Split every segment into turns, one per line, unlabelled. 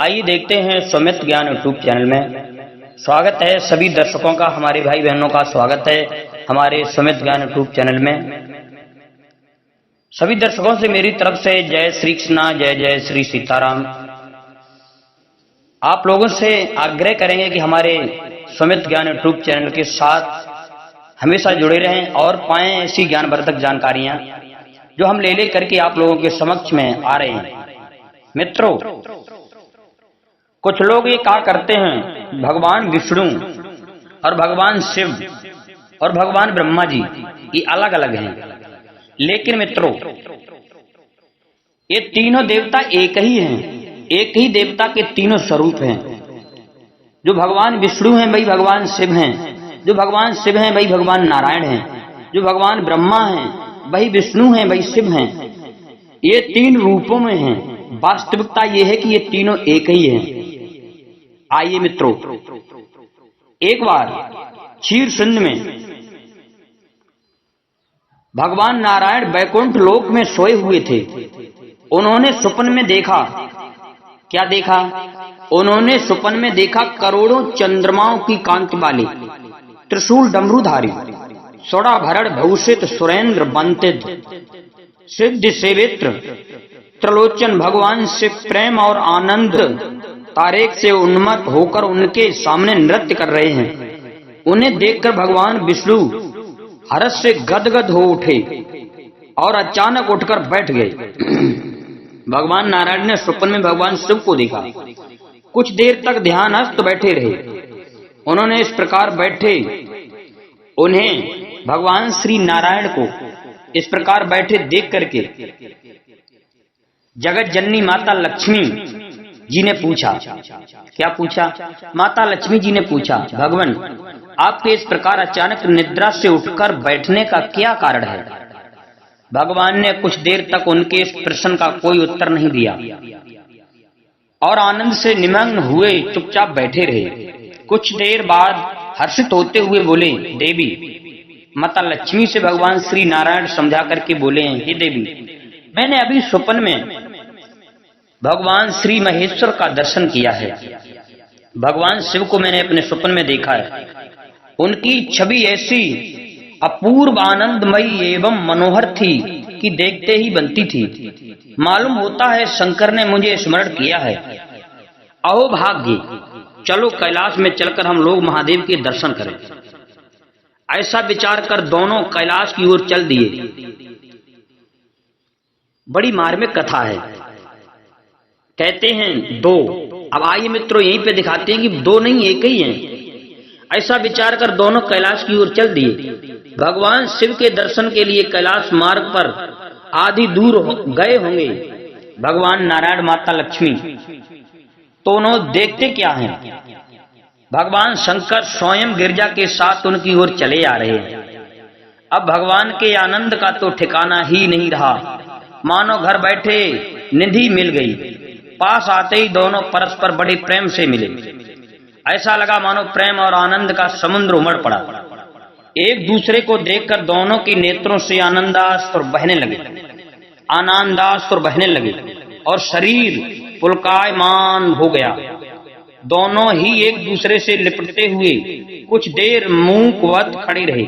आइए देखते हैं सुमित ज्ञान यूट्यूब चैनल में। स्वागत है सभी दर्शकों का, हमारे भाई बहनों का स्वागत है हमारे सुमित ज्ञान यूट्यूब चैनल में। सभी दर्शकों से मेरी तरफ से जय श्री कृष्णा, जय जय श्री सीताराम। आप लोगों से आग्रह करेंगे कि हमारे सुमित ज्ञान यूट्यूब चैनल के साथ हमेशा जुड़े रहें और पाएं ऐसी ज्ञानवर्धक जानकारियां जो हम ले करके आप लोगों के समक्ष में आ रहे हैं। मित्रों, कुछ लोग ये कहा करते हैं भगवान विष्णु और भगवान शिव और भगवान ब्रह्मा जी ये अलग अलग हैं, लेकिन मित्रों ये तीनों देवता एक ही हैं, एक ही देवता के तीनों स्वरूप हैं। जो भगवान विष्णु हैं वही भगवान शिव हैं, जो भगवान शिव हैं वही भगवान नारायण हैं, जो भगवान ब्रह्मा हैं वही विष्णु हैं वही शिव हैं। ये तीन रूपों में हैं। वास्तविकता ये है कि ये तीनों एक ही हैं। आइए मित्रों, एक बार क्षीर सिंध में भगवान नारायण वैकुंठ लोक में सोए हुए थे। उन्होंने स्वप्न में देखा, क्या देखा? उन्होंने स्वप्न में देखा करोड़ों चंद्रमाओं की कांति वाले त्रिशूल डमरूधारी सोड़ा भरण भूषित सुरेंद्र वंदित सिद्ध सेवित्र त्रिलोचन भगवान से प्रेम और आनंद तारेक से उन्मत्त होकर उनके सामने नृत्य कर रहे हैं। उन्हें देखकर भगवान विष्णु हर्ष से गदगद हो उठे और अचानक उठकर बैठ गए। भगवान नारायण ने स्वप्न में भगवान शिव को देखा। कुछ देर तक ध्यानस्थ बैठे रहे। उन्होंने इस प्रकार बैठे, उन्हें भगवान श्री नारायण को इस प्रकार बैठे देख करके जगत जननी माता लक्ष्मी जी ने पूछा, क्या पूछा? माता लक्ष्मी जी ने पूछा, भगवान आपके इस प्रकार अचानक निद्रा से उठकर बैठने का क्या कारण है? भगवान ने कुछ देर तक उनके इस प्रश्न का कोई उत्तर नहीं दिया और आनंद से निमग्न हुए चुपचाप बैठे रहे। कुछ देर बाद हर्षित होते हुए बोले, देवी। माता लक्ष्मी से भगवान श्री नारायण समझा करके बोले, हे देवी, मैंने अभी स्वप्न में भगवान श्री महेश्वर का दर्शन किया है। भगवान शिव को मैंने अपने स्वप्न में देखा है। उनकी छवि ऐसी अपूर्व आनंदमयी एवं मनोहर थी कि देखते ही बनती थी। मालूम होता है शंकर ने मुझे स्मरण किया है। अहो भाग्य, चलो कैलाश में चलकर हम लोग महादेव के दर्शन करें। ऐसा विचार कर दोनों कैलाश की ओर चल दिए। बड़ी मार्मिक कथा है। कहते हैं दो। अब आइए मित्रों, यहीं पे दिखाते हैं कि दो नहीं एक ही हैं। ऐसा विचार कर दोनों कैलाश की ओर चल दिए। भगवान शिव के दर्शन के लिए कैलाश मार्ग पर आधी दूर गए होंगे भगवान नारायण माता लक्ष्मी। दोनों देखते क्या हैं? भगवान शंकर स्वयं गिरजा के साथ उनकी ओर चले आ रहे हैं। अब भगवान के आनंद का तो ठिकाना ही नहीं रहा। मानो घर बैठे निधि मिल गई। पास आते ही दोनों परस्पर बड़े प्रेम से मिले। ऐसा लगा मानो प्रेम और आनंद का समुद्र उमड़ पड़ा। एक दूसरे को देखकर दोनों के नेत्रों से आनंदाश्रु बहने लगे और शरीर पुलकायमान हो गया। दोनों ही एक दूसरे से लिपटते हुए कुछ देर मूकवत खड़े रहे।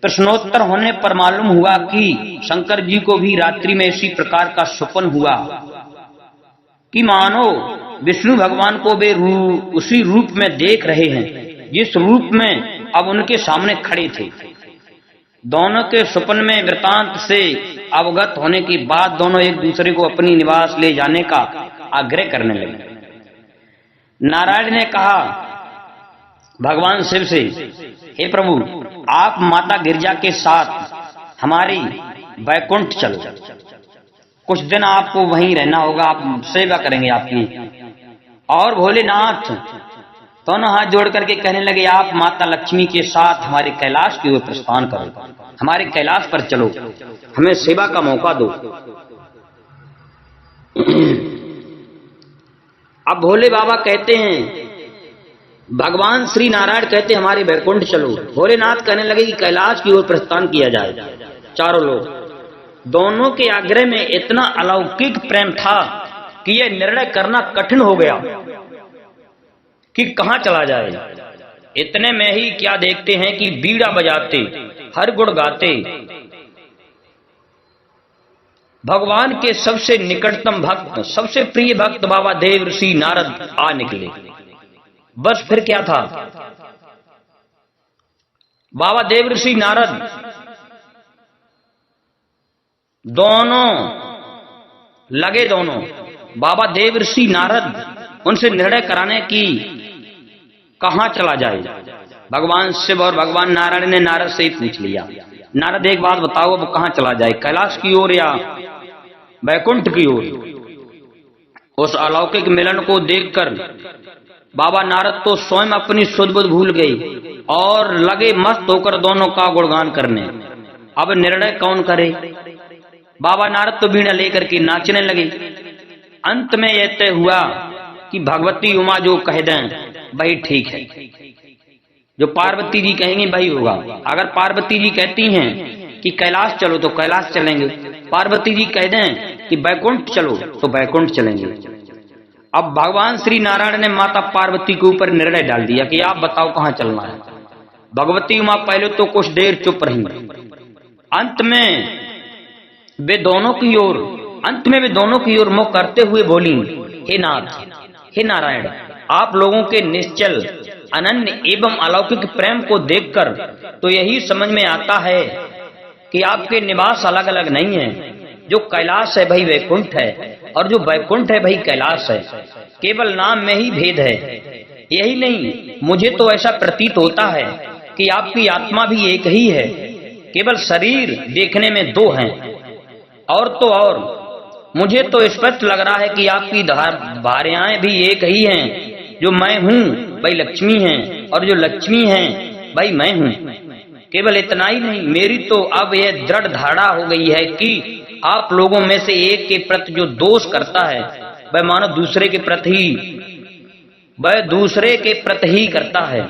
प्रश्नोत्तर होने पर मालूम हुआ कि शंकर जी को भी रात्रि में इसी प्रकार का स्वप्न हुआ कि मानो विष्णु भगवान को वे उसी रूप में देख रहे हैं जिस रूप में अब उनके सामने खड़े थे। दोनों के स्वप्न में वृतांत से अवगत होने के बाद दोनों एक दूसरे को अपनी निवास ले जाने का आग्रह करने लगे। नारायण ने कहा भगवान शिव से, हे प्रभु, आप माता गिरजा के साथ हमारी वैकुंठ चलो। कुछ दिन आपको वहीं रहना होगा, आप सेवा करेंगे आपकी। और भोलेनाथ दोनों हाथ जोड़ करके कहने लगे, आप माता लक्ष्मी के साथ हमारे कैलाश की ओर प्रस्थान करो, हमारे कैलाश पर चलो, हमें सेवा का मौका दो। अब भोले बाबा कहते हैं, भगवान श्री नारायण कहते हमारे वैकुंठ चलो। भोलेनाथ कहने लगे कि कैलाश की ओर प्रस्थान किया जाए। चारों लोग दोनों के आग्रह में इतना अलौकिक प्रेम था कि यह निर्णय करना कठिन हो गया कि कहां चला जाए। इतने में ही क्या देखते हैं कि बीड़ा बजाते, हर गुण गाते भगवान के सबसे निकटतम भक्त, सबसे प्रिय भक्त बाबा देव ऋषि नारद आ निकले। बस फिर क्या था, बाबा देव ऋषि नारद दोनों बाबा देव ऋषि नारद उनसे निर्णय कराने की कहां चला जाए। भगवान शिव और भगवान नारायण ने नारद से ही पूछ लिया, नारद एक बात बताओ, अब कहां चला जाए, कैलाश की ओर या वैकुंठ की ओर। उस अलौकिक मिलन को देखकर बाबा नारद तो स्वयं अपनी सुध बुध भूल गए और लगे मस्त होकर दोनों का गुणगान करने। अब निर्णय कौन करे। बाबा नारद तो वीणा लेकर के नाचने लगे। अंत में यह तय हुआ कि भगवती उमा जो कह दें वही ठीक है, जो पार्वती जी कहेंगी वही होगा। अगर पार्वती जी कहती हैं कि कैलाश चलो तो कैलाश चलेंगे, पार्वती जी कह दें कि बैकुंठ चलो तो बैकुंठ चलेंगे। अब भगवान श्री नारायण ने माता पार्वती के ऊपर निर्णय डाल दिया कि आप बताओ कहां चलना है। भगवती उमा पहले तो कुछ देर चुप रही, अंत में वे दोनों की ओर मुख करते हुए बोली, हे नाथ, हे नारायण, आप लोगों के निश्चल अनन्य एवं अलौकिक प्रेम को देखकर तो यही समझ में आता है कि आपके निवास अलग अलग नहीं है। जो कैलाश है वही वैकुंठ है और जो वैकुंठ है वही कैलाश है, केवल नाम में ही भेद है। यही नहीं, मुझे तो ऐसा प्रतीत होता है कि आपकी आत्मा भी एक ही है, केवल शरीर देखने में दो हैं। और तो और मुझे तो स्पष्ट लग रहा है कि आपकी भार्याएं भी एक ही हैं, जो मैं हूं वही लक्ष्मी हैं और जो लक्ष्मी हैं वही मैं हूं। केवल इतना ही नहीं, मेरी तो अब यह दृढ़ धारणा हो गई है कि आप लोगों में से एक के प्रति जो दोष करता है वह मानो दूसरे के प्रति ही करता है।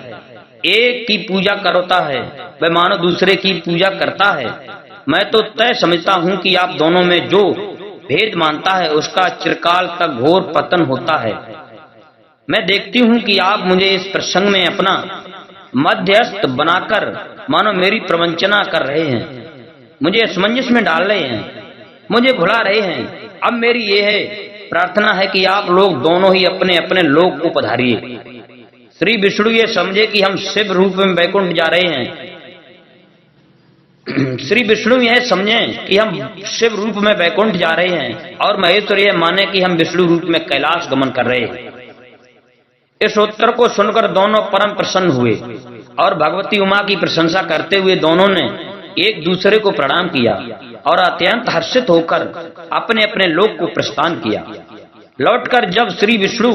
एक की पूजा करता है वह मानो दूसरे की पूजा करता है। मैं तो तय समझता हूं कि आप दोनों में जो भेद मानता है उसका चिरकाल तक घोर पतन होता है। मैं देखती हूं कि आप मुझे इस प्रसंग में अपना मध्यस्थ बनाकर मानो मेरी प्रवंचना कर रहे हैं, मुझे असमंजस में डाल रहे हैं, मुझे भुला रहे हैं। अब मेरी यह है प्रार्थना है कि आप लोग दोनों ही अपने अपने लोक को पधारिए। श्री विष्णु ये समझे कि हम शिव रूप में वैकुंठ जा रहे हैं, श्री विष्णु यह समझें कि हम शिव रूप में वैकुंठ जा रहे हैं और महेश्वर यह माने कि हम विष्णु रूप में कैलाश गमन कर रहे हैं। इस उत्तर को सुनकर दोनों परम प्रसन्न हुए और भगवती उमा की प्रशंसा करते हुए दोनों ने एक दूसरे को प्रणाम किया और अत्यंत हर्षित होकर अपने अपने लोक को प्रस्थान किया। लौटकर जब श्री विष्णु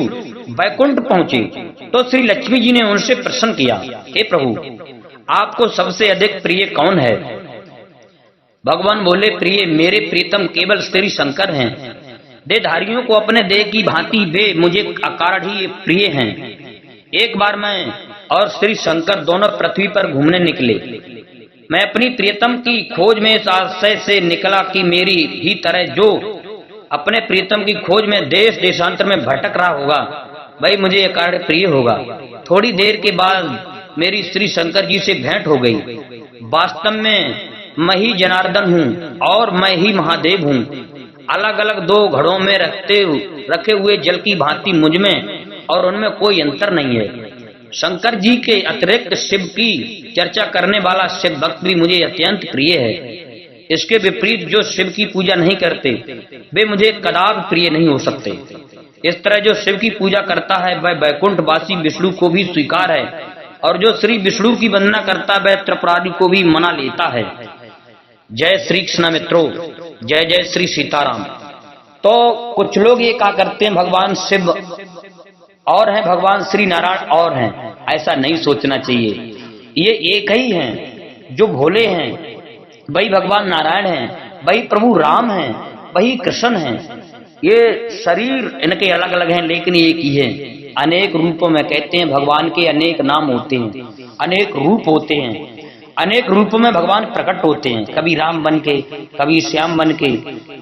वैकुंठ पहुंचे तो श्री लक्ष्मी जी ने उनसे प्रश्न किया, हे प्रभु, आपको सबसे अधिक प्रिय कौन है? भगवान बोले, प्रिय मेरे प्रीतम केवल श्री शंकर हैं। देहधारियों को अपने देह की भांति वे मुझे अकारण ही प्रिय हैं। एक बार मैं और श्री शंकर दोनों पृथ्वी पर घूमने निकले। मैं अपनी प्रियतम की खोज में इस आशय से निकला कि मेरी ही तरह जो अपने प्रियतम की खोज में देश देशांतर में भटक रहा होगा वही मुझे अकारण प्रिय होगा। थोड़ी देर के बाद मेरी श्री शंकर जी से भेंट हो गई। वास्तव में मैं ही जनार्दन हूँ और मैं ही महादेव हूँ। अलग अलग दो घड़ों में रखे हुए जल की भांति मुझ में और उनमें कोई अंतर नहीं है। शंकर जी के अतिरिक्त शिव की चर्चा करने वाला शिव भक्त भी मुझे अत्यंत प्रिय है। इसके विपरीत जो शिव की पूजा नहीं करते वे मुझे कदापि प्रिय नहीं हो सकते। इस तरह जो शिव की पूजा करता है वह वैकुंठ वासी विष्णु को भी स्वीकार है और जो श्री विष्णु की वंदना करता है वह त्रिपुरारी को भी मना लेता है। जय श्री कृष्ण मित्रों, जय जय श्री सीताराम। तो कुछ लोग ये कहा करते हैं भगवान शिव और हैं, भगवान श्री नारायण और हैं। ऐसा नहीं सोचना चाहिए। ये एक ही हैं, जो भोले हैं वही भगवान नारायण हैं, वही प्रभु राम हैं, वही कृष्ण हैं। ये शरीर इनके अलग अलग हैं लेकिन एक ही है। अनेक रूपों में कहते हैं भगवान के अनेक नाम होते हैं, अनेक रूप होते हैं, अनेक रूपों में भगवान प्रकट होते हैं। कभी राम बन के, कभी श्याम बन के।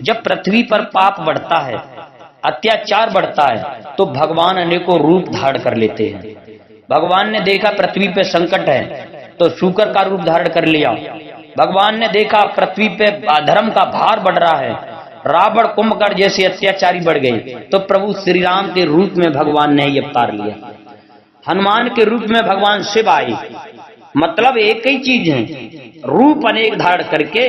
जब पृथ्वी पर पाप बढ़ता है अत्याचार बढ़ता है तो भगवान अनेकों रूप धारण कर लेते हैं। भगवान ने देखा पृथ्वी पे संकट है तो शूकर का रूप धारण कर लिया। भगवान ने देखा पृथ्वी पे अधर्म का भार बढ़ रहा है, रावण कुंभकर्ण जैसे अत्याचारी बढ़ गए, तो प्रभु श्री राम के रूप में भगवान ने ये अवतार लिया। हनुमान के रूप में भगवान शिव आए। मतलब एक ही चीज है, रूप अनेक धारण करके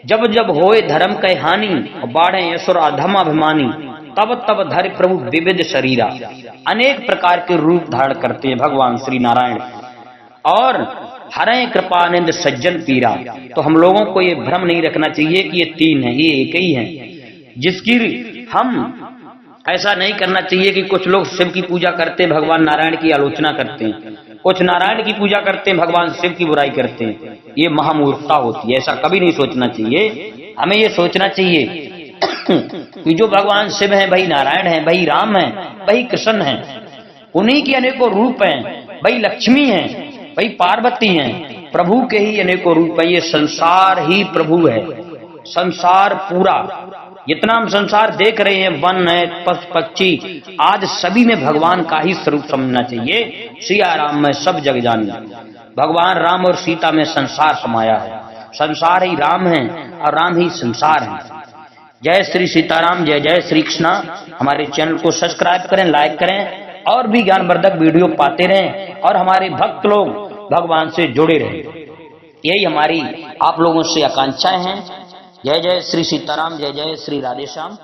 जब जब होए धर्म के हानि बाढ़े असुर अधम अभिमानी, तब तब धर प्रभु विविध शरीरा। अनेक प्रकार के रूप धारण करते हैं भगवान श्री नारायण। और हरे कृपानंद सज्जन पीरा। तो हम लोगों को ये भ्रम नहीं रखना चाहिए कि ये तीन है, ये एक ही है। जिसकी हम ऐसा नहीं करना चाहिए कि कुछ लोग शिव की पूजा करते हैं, भगवान नारायण की आलोचना करते हैं, कुछ नारायण की पूजा करते हैं, भगवान शिव की बुराई करते हैं। ये महामूर्खता होती है, ऐसा कभी नहीं सोचना चाहिए। हमें ये सोचना चाहिए कि जो भगवान शिव हैं भाई नारायण हैं, भाई राम हैं, भाई कृष्ण हैं, उन्हीं के अनेकों रूप हैं, भाई लक्ष्मी हैं, भाई पार्वती हैं, प्रभु के ही अनेकों रूप हैं। ये संसार ही प्रभु है, संसार पूरा जितना हम संसार देख रहे हैं, वन है, पशु पक्षी, आज सभी में भगवान का ही स्वरूप समझना चाहिए। सिया राम में सब जग जानी, भगवान राम और सीता में संसार समाया है। संसार ही राम है और राम ही संसार है। जय श्री सीताराम, जय जय श्री कृष्णा। हमारे चैनल को सब्सक्राइब करें, लाइक करें और भी ज्ञानवर्धक वीडियो पाते रहें और हमारे भक्त लोग भगवान से जुड़े रहें। यही हमारी आप लोगों से आकांक्षाएं हैं। जय जय श्री सीताराम, जय जय श्री राधेश्याम।